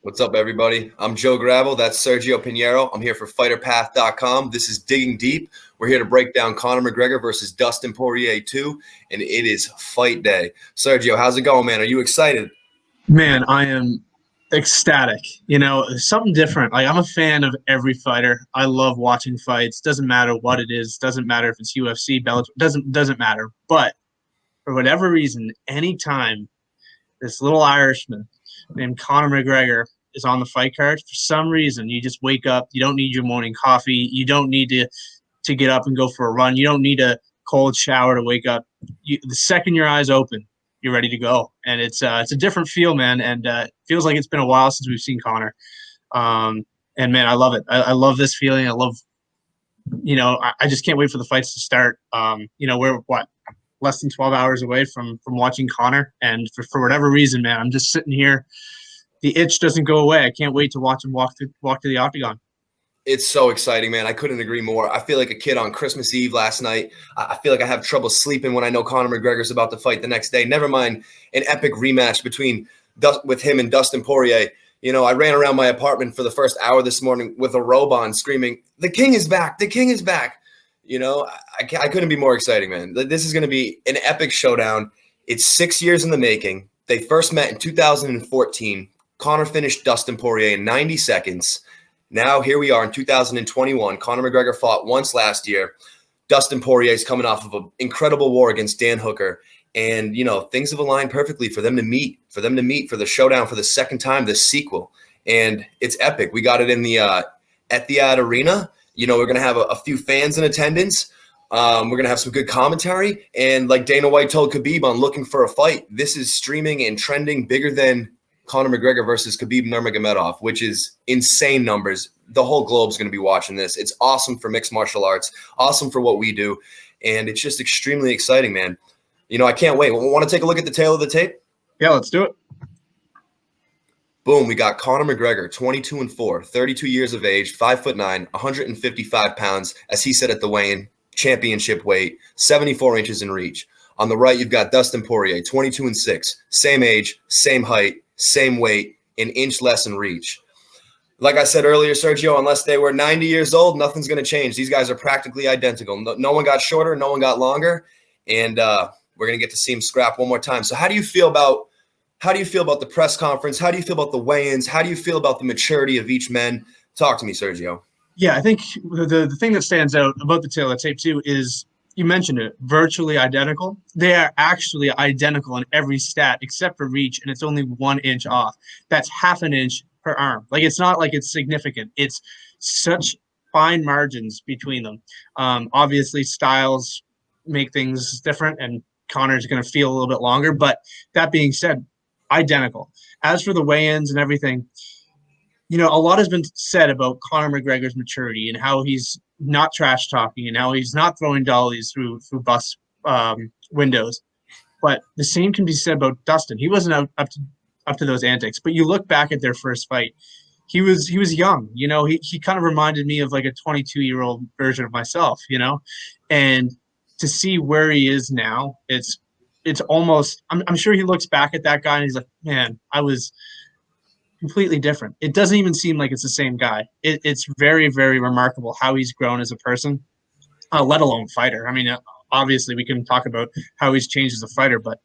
What's up, everybody? I'm Joe Gravel. That's Sergio Pinheiro. I'm here for FighterPath.com. This is Digging Deep. We're here to break down Conor McGregor versus Dustin Poirier 2, and it is fight day. Sergio, how's it going, man? Are you excited? Man, I am ecstatic. Something different. Like, I'm a fan of every fighter. I love watching fights. Doesn't matter what it is. Doesn't matter if it's UFC, Bellator. Doesn't matter. But for whatever reason, anytime this little Irishman named Conor McGregor is on the fight card, for some reason, you just wake up. You don't need your morning coffee. You don't need to get up and go for a run. You don't need a cold shower to wake up. The second your eyes open, you're ready to go. And it's a different feel, man. And it feels like it's been a while since we've seen Conor. And man, I love it. I love this feeling. I love, I just can't wait for the fights to start. We're less than 12 hours away from watching Conor. And for whatever reason, man, I'm just sitting here. The itch doesn't go away. I can't wait to watch him walk to the octagon. It's so exciting, man. I couldn't agree more. I feel like a kid on Christmas Eve last night. I feel like I have trouble sleeping when I know Conor McGregor's about to fight the next day. Never mind an epic rematch with him and Dustin Poirier. I ran around my apartment for the first hour this morning with a robe on screaming, "The king is back! The king is back!" I couldn't be more exciting, man. This is going to be an epic showdown. It's 6 years in the making. They first met in 2014. Conor finished Dustin Poirier in 90 seconds. Now, here we are in 2021. Conor McGregor fought once last year. Dustin Poirier is coming off of an incredible war against Dan Hooker. And, things have aligned perfectly for them to meet for the showdown for the second time, this sequel. And it's epic. We got it in the Etihad Arena. We're going to have a few fans in attendance. We're going to have some good commentary. And like Dana White told Khabib on Looking for a Fight, this is streaming and trending bigger than Conor McGregor versus Khabib Nurmagomedov, which is insane numbers. The whole globe's going to be watching this. It's awesome for mixed martial arts, awesome for what we do, and it's just extremely exciting, man. I can't wait. Want to take a look at the tail of the tape? Yeah, let's do it. Boom, we got Conor McGregor, 22-4, 32 years of age, 5'9", 155 pounds, as he said at the weigh-in, championship weight, 74 inches in reach. On the right, you've got Dustin Poirier, 22-6, same age, same height, same weight, an inch less in reach. Like I said earlier, Sergio, unless they were 90 years old, nothing's going to change. These guys are practically identical. No one got shorter, no one got longer, and we're going to get to see them scrap one more time. So how do you feel about the press conference? How do you feel about the weigh-ins? How do you feel about the maturity of each man? Talk to me, Sergio. Yeah, I think the thing that stands out about the tail of the tape too is, you mentioned it, virtually identical. They are actually identical in every stat except for reach, and it's only 1 inch off. That's half an inch per arm. Like, it's not like it's significant. It's such fine margins between them. Obviously, styles make things different, and Conor's going to feel a little bit longer. But that being said, identical. As for the weigh-ins and everything, a lot has been said about Conor McGregor's maturity and how he's not trash talking and how he's not throwing dollies through bus windows. But the same can be said about Dustin. He wasn't up to those antics. But you look back at their first fight, he was young. He kind of reminded me of like a 22-year-old version of myself. And to see where he is now, it's almost. I'm sure he looks back at that guy and he's like, man, I was completely different. It doesn't even seem like it's the same guy. It's very, very remarkable how he's grown as a person, let alone fighter. I mean, obviously we can talk about how he's changed as a fighter, but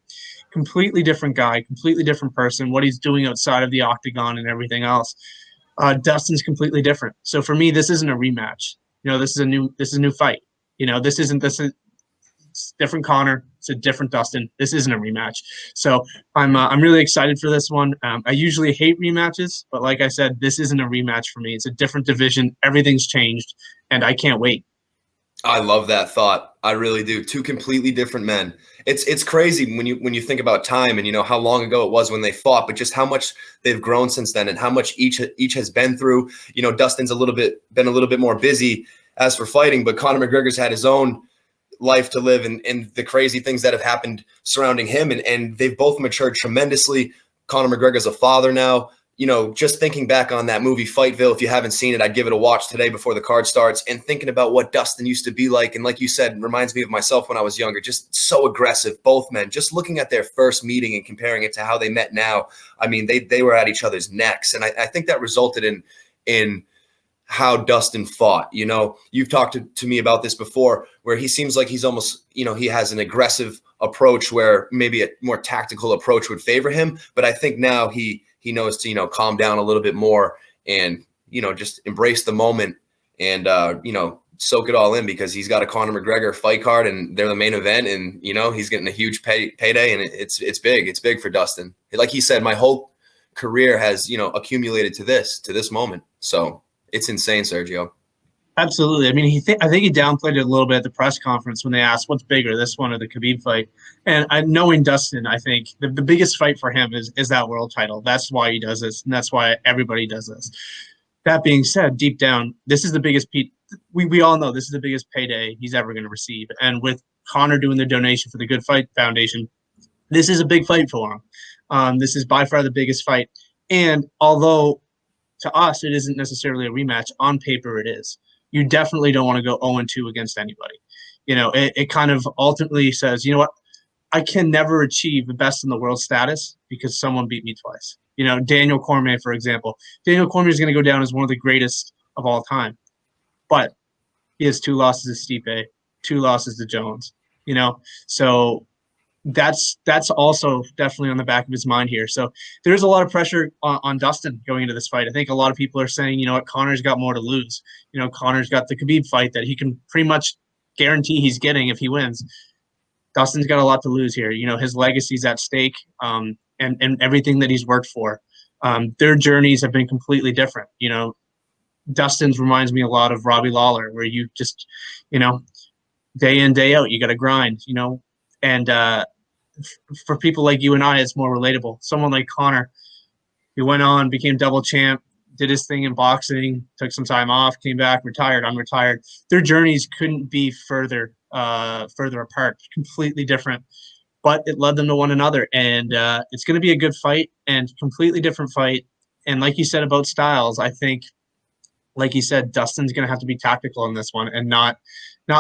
completely different guy, completely different person, what he's doing outside of the octagon and everything else. Dustin's completely different. So for me, this isn't a rematch. This is a new fight. This is different Conor. It's a different Dustin. This isn't a rematch. So I'm really excited for this one. I usually hate rematches, but like I said, this isn't a rematch for me. It's a different division. Everything's changed, and I can't wait. I love that thought. I really do. Two completely different men. It's crazy when you think about time and how long ago it was when they fought, but just how much they've grown since then and how much each has been through. Dustin's been a little bit more busy as for fighting, but Conor McGregor's had his own life to live and the crazy things that have happened surrounding him. And they've both matured tremendously. Conor McGregor's a father now. just thinking back on that movie Fightville, if you haven't seen it, I'd give it a watch today before the card starts, and thinking about what Dustin used to be like. And like you said, reminds me of myself when I was younger, just so aggressive, both men. Just looking at their first meeting and comparing it to how they met now. I mean, they were at each other's necks. And I think that resulted in how Dustin fought. You've talked to me about this before, where he seems like he's almost, he has an aggressive approach where maybe a more tactical approach would favor him. But I think now he knows to, calm down a little bit more and, just embrace the moment and, soak it all in, because he's got a Conor McGregor fight card and they're the main event, and, he's getting a huge payday, and it's big. It's big for Dustin. Like he said, my whole career has, accumulated to this moment. So it's insane, Sergio. Absolutely. I mean, I think he downplayed it a little bit at the press conference when they asked what's bigger, this one or the Khabib fight. And knowing Dustin, I think the biggest fight for him is that world title. That's why he does this, and that's why everybody does this. That being said, deep down, this is the biggest we all know this is the biggest payday he's ever going to receive. And with Conor doing the donation for the Good Fight Foundation, this is a big fight for him. This is by far the biggest fight. And although to us it isn't necessarily a rematch, on paper it is. You definitely don't want to go 0-2 against anybody. It kind of ultimately says, you know what, I can never achieve the best in the world status because someone beat me twice. Daniel Cormier, for example. Daniel Cormier is going to go down as one of the greatest of all time. But he has 2 losses to Stipe, 2 losses to Jones. So that's also definitely on the back of his mind here. So there's a lot of pressure on Dustin going into this fight. I think a lot of people are saying, Conor's got more to lose. Conor's got the Khabib fight that he can pretty much guarantee he's getting if he wins. Dustin's got a lot to lose here. His legacy's at stake, and everything that he's worked for. Their journeys have been completely different. Dustin's reminds me a lot of Robbie Lawler, where you just, day in, day out, you got to grind, and for people like you and I, it's more relatable. Someone like Conor, he went on, became double champ, did his thing in boxing, took some time off, came back, retired, unretired. Their journeys couldn't be further apart, completely different, but it led them to one another. And it's going to be a good fight and completely different fight. And like you said about styles, I think, like you said, Dustin's going to have to be tactical in this one and not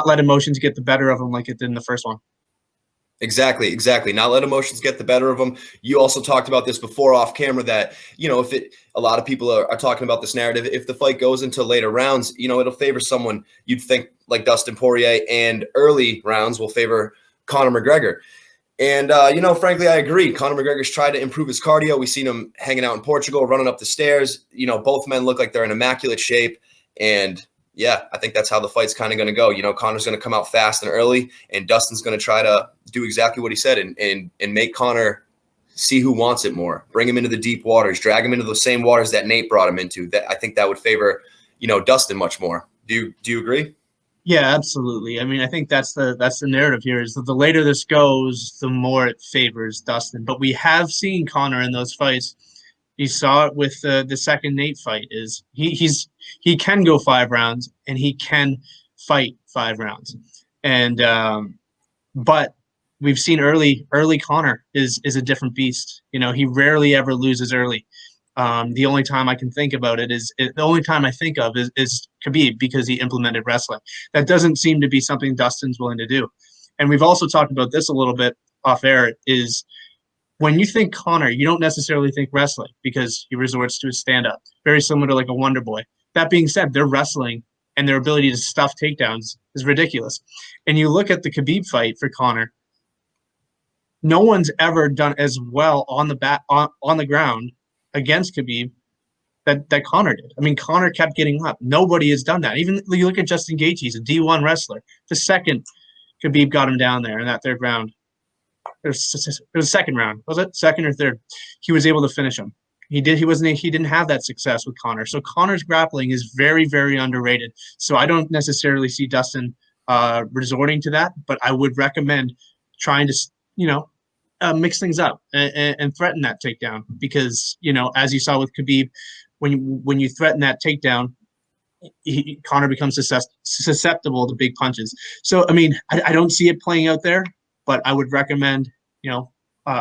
let emotions get the better of him like it did in the first one. Exactly. Not let emotions get the better of them. You also talked about this before off camera that, a lot of people are talking about this narrative. If the fight goes into later rounds, it'll favor someone you'd think like Dustin Poirier, and early rounds will favor Conor McGregor. And, frankly, I agree. Conor McGregor's tried to improve his cardio. We've seen him hanging out in Portugal, running up the stairs. Both men look like they're in immaculate shape. And, yeah, I think that's how the fight's kind of going to go. Conor's going to come out fast and early, and Dustin's going to try to do exactly what he said and make Conor see who wants it more. Bring him into the deep waters, drag him into the same waters that Nate brought him into. That I think that would favor, Dustin much more. Do you agree? Yeah, absolutely. I mean, I think that's the narrative here, is that the later this goes, the more it favors Dustin. But we have seen Conor in those fights. You saw it with the second Nate fight. Is he can go 5 rounds and he can fight 5 rounds, and but we've seen early Conor is a different beast. He rarely ever loses early. The only time I can think about it is Khabib, because he implemented wrestling. That doesn't seem to be something Dustin's willing to do. And we've also talked about this a little bit off air, is when you think Conor, you don't necessarily think wrestling, because he resorts to his stand-up, very similar to like a Wonder Boy. That being said, their wrestling and their ability to stuff takedowns is ridiculous. And you look at the Khabib fight for Conor, no one's ever done as well on the ground against Khabib that Conor did. I mean, Conor kept getting up. Nobody has done that. Even you look at Justin Gaethje, he's a D1 wrestler. The second Khabib got him down there in that third round, it was second round. Was it second or third? He was able to finish him. He didn't have that success with Conor. So Conor's grappling is very, very underrated. So I don't necessarily see Dustin resorting to that, but I would recommend trying to, mix things up and threaten that takedown, because, as you saw with Khabib, when you threaten that takedown, Conor becomes susceptible to big punches. So, I mean, I don't see it playing out there, but I would recommend,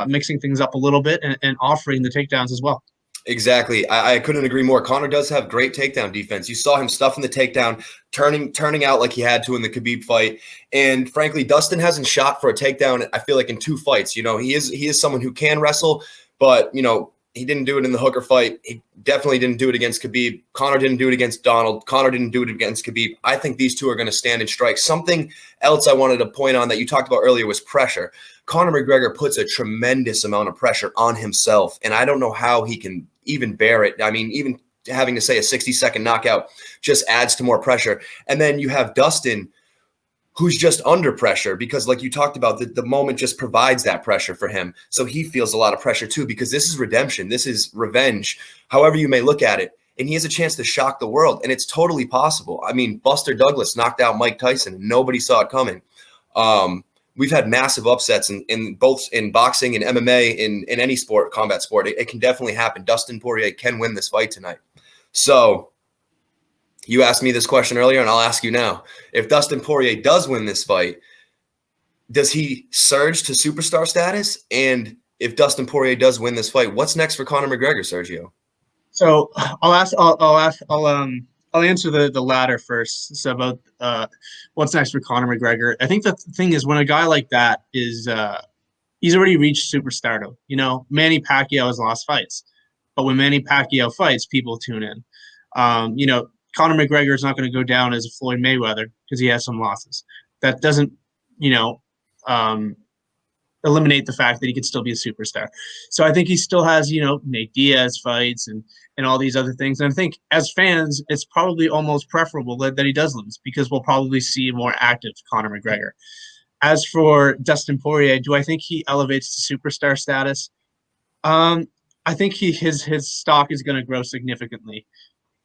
mixing things up a little bit and offering the takedowns as well. Exactly. I couldn't agree more. Conor does have great takedown defense. You saw him stuffing the takedown, turning out like he had to in the Khabib fight. And frankly, Dustin hasn't shot for a takedown, I feel like, in 2 fights. You know, he is someone who can wrestle, but, you know, he didn't do it in the Hooker fight. He definitely didn't do it against Khabib. Conor didn't do it against Donald. Conor didn't do it against Khabib. I think these two are going to stand and strike. Something else I wanted to point on that you talked about earlier was pressure. Conor McGregor puts a tremendous amount of pressure on himself, and I don't know how he can even bear it. I mean, even having to say a 60-second knockout just adds to more pressure. And then you have Dustin, who's just under pressure because, like you talked about, the moment just provides that pressure for him. So he feels a lot of pressure too, because this is redemption. This is revenge, however you may look at it. And he has a chance to shock the world, and it's totally possible. I mean, Buster Douglas knocked out Mike Tyson, and nobody saw it coming. We've had massive upsets in both in boxing and MMA, in any sport, combat sport. It can definitely happen. Dustin Poirier can win this fight tonight. So you asked me this question earlier, and I'll ask you now. If Dustin Poirier does win this fight, does he surge to superstar status? And if Dustin Poirier does win this fight, what's next for Conor McGregor, Sergio? So I'll answer the latter first. So about what's next for Conor McGregor. I think the thing is, when a guy like that is he's already reached superstardom. You know, Manny Pacquiao has lost fights, but when Manny Pacquiao fights, people tune in. You know, Conor McGregor is not going to go down as a Floyd Mayweather because he has some losses. That doesn't, you know, eliminate the fact that he could still be a superstar. So I think he still has, you know, Nate Diaz fights and all these other things. And I think as fans, it's probably almost preferable that he does lose, because we'll probably see a more active Conor McGregor. As for Dustin Poirier, do I think he elevates to superstar status? I think his stock is going to grow significantly.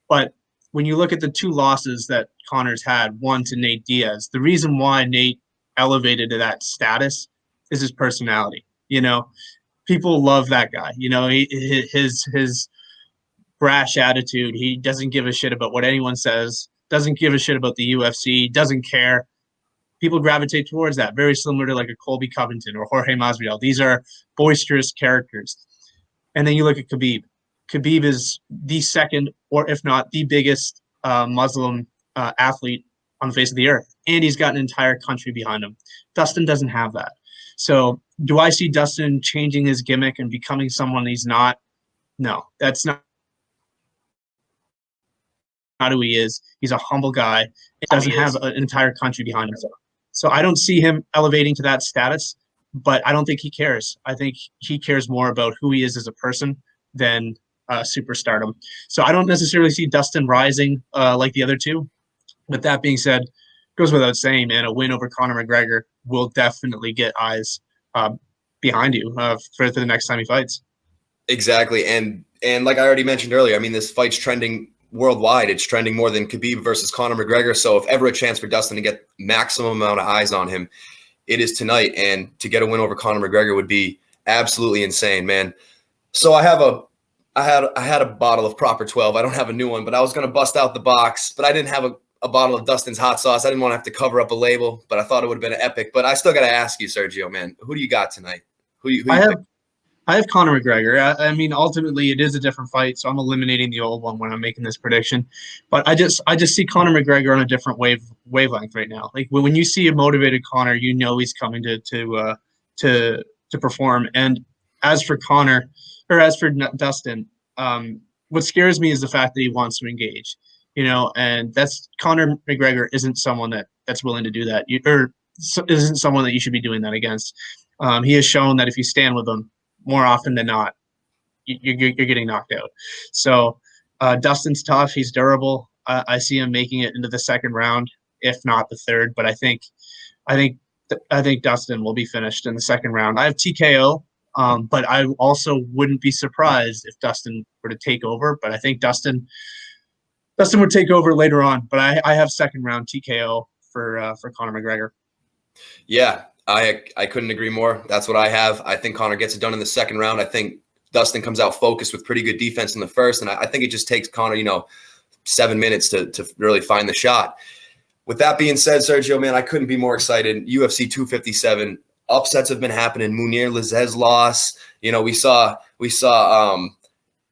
But when you look at the 2 losses that Conor's had, one to Nate Diaz, the reason why Nate elevated to that status is his personality. You know, people love that guy. You know, his brash attitude. He doesn't give a shit about what anyone says. Doesn't give a shit about the UFC. Doesn't care. People gravitate towards that. Very similar to like a Colby Covington or Jorge Masvidal. These are boisterous characters. And then you look at Khabib. Khabib is the second, or if not the biggest, Muslim athlete on the face of the earth, and he's got an entire country behind him. Dustin doesn't have that. So do I see Dustin changing his gimmick and becoming someone he's not? No, that's not who he is. He's a humble guy. It doesn't have an entire country behind him. So I don't see him elevating to that status, but I don't think he cares. I think he cares more about who he is as a person than superstardom. So I don't necessarily see Dustin rising like the other two. But that being said, goes without saying, man, a win over Conor McGregor will definitely get eyes behind you for the next time he fights. Exactly. And like I already mentioned earlier, I mean, this fight's trending worldwide. It's trending more than Khabib versus Conor McGregor. So if ever a chance for Dustin to get maximum amount of eyes on him, it is tonight. And to get a win over Conor McGregor would be absolutely insane, man. So I had a bottle of Proper 12. I don't have a new one, but I was going to bust out the box, but I didn't have a bottle of Dustin's hot sauce. I didn't want to have to cover up a label, but I thought it would have been epic. But I still got to ask you, Sergio, man, who do you got tonight? I have Conor McGregor. I mean, ultimately, it is a different fight, so I'm eliminating the old one when I'm making this prediction. But I just see Conor McGregor on a different wavelength right now. Like when you see a motivated Conor, you know he's coming to perform. And as for Dustin, what scares me is the fact that he wants to engage. You know, and that's Conor McGregor isn't someone that's willing to do that. Isn't someone that you should be doing that against. He has shown that if you stand with him, more often than not, you're getting knocked out. So Dustin's tough. He's durable. I see him making it into the second round, if not the third. But I think Dustin will be finished in the second round. I have TKO, but I also wouldn't be surprised if Dustin were to take over. But I think Dustin would take over later on. But I have second round TKO for Conor McGregor. Yeah. I couldn't agree more. That's what I have. I think Conor gets it done in the second round. I think Dustin comes out focused with pretty good defense in the first, and I think it just takes Conor, 7 minutes to really find the shot. With that being said, Sergio, man, I couldn't be more excited. UFC 257, upsets have been happening. Munir Lazez loss. We saw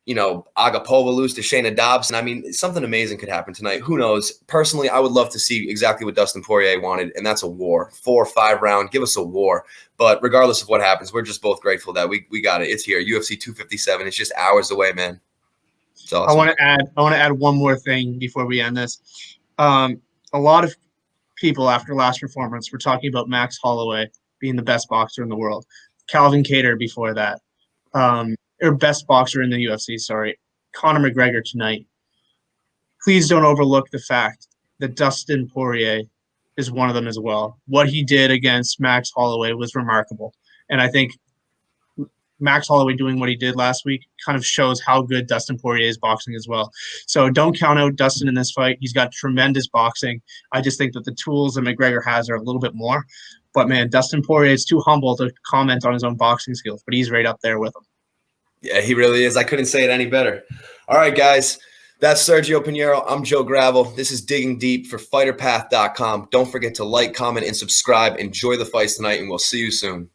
Agapova lose to Shayna Dobson. I mean, something amazing could happen tonight. Who knows? Personally, I would love to see exactly what Dustin Poirier wanted, and that's a war. 4 or 5 round. Give us a war. But regardless of what happens, we're just both grateful that we got it. It's here. UFC 257. It's just hours away, man. It's awesome. I want to add one more thing before we end this. A lot of people after last performance were talking about Max Holloway being the best boxer in the world. Calvin Kattar before that. Or best boxer in the UFC, sorry. Conor McGregor tonight. Please don't overlook the fact that Dustin Poirier is one of them as well. What he did against Max Holloway was remarkable. And I think Max Holloway doing what he did last week kind of shows how good Dustin Poirier is boxing as well. So don't count out Dustin in this fight. He's got tremendous boxing. I just think that the tools that McGregor has are a little bit more. But, man, Dustin Poirier is too humble to comment on his own boxing skills, but he's right up there with him. Yeah, he really is. I couldn't say it any better. All right, guys. That's Sergio Pinheiro. I'm Joe Gravel. This is Digging Deep for FighterPath.com. Don't forget to like, comment, and subscribe. Enjoy the fights tonight, and we'll see you soon.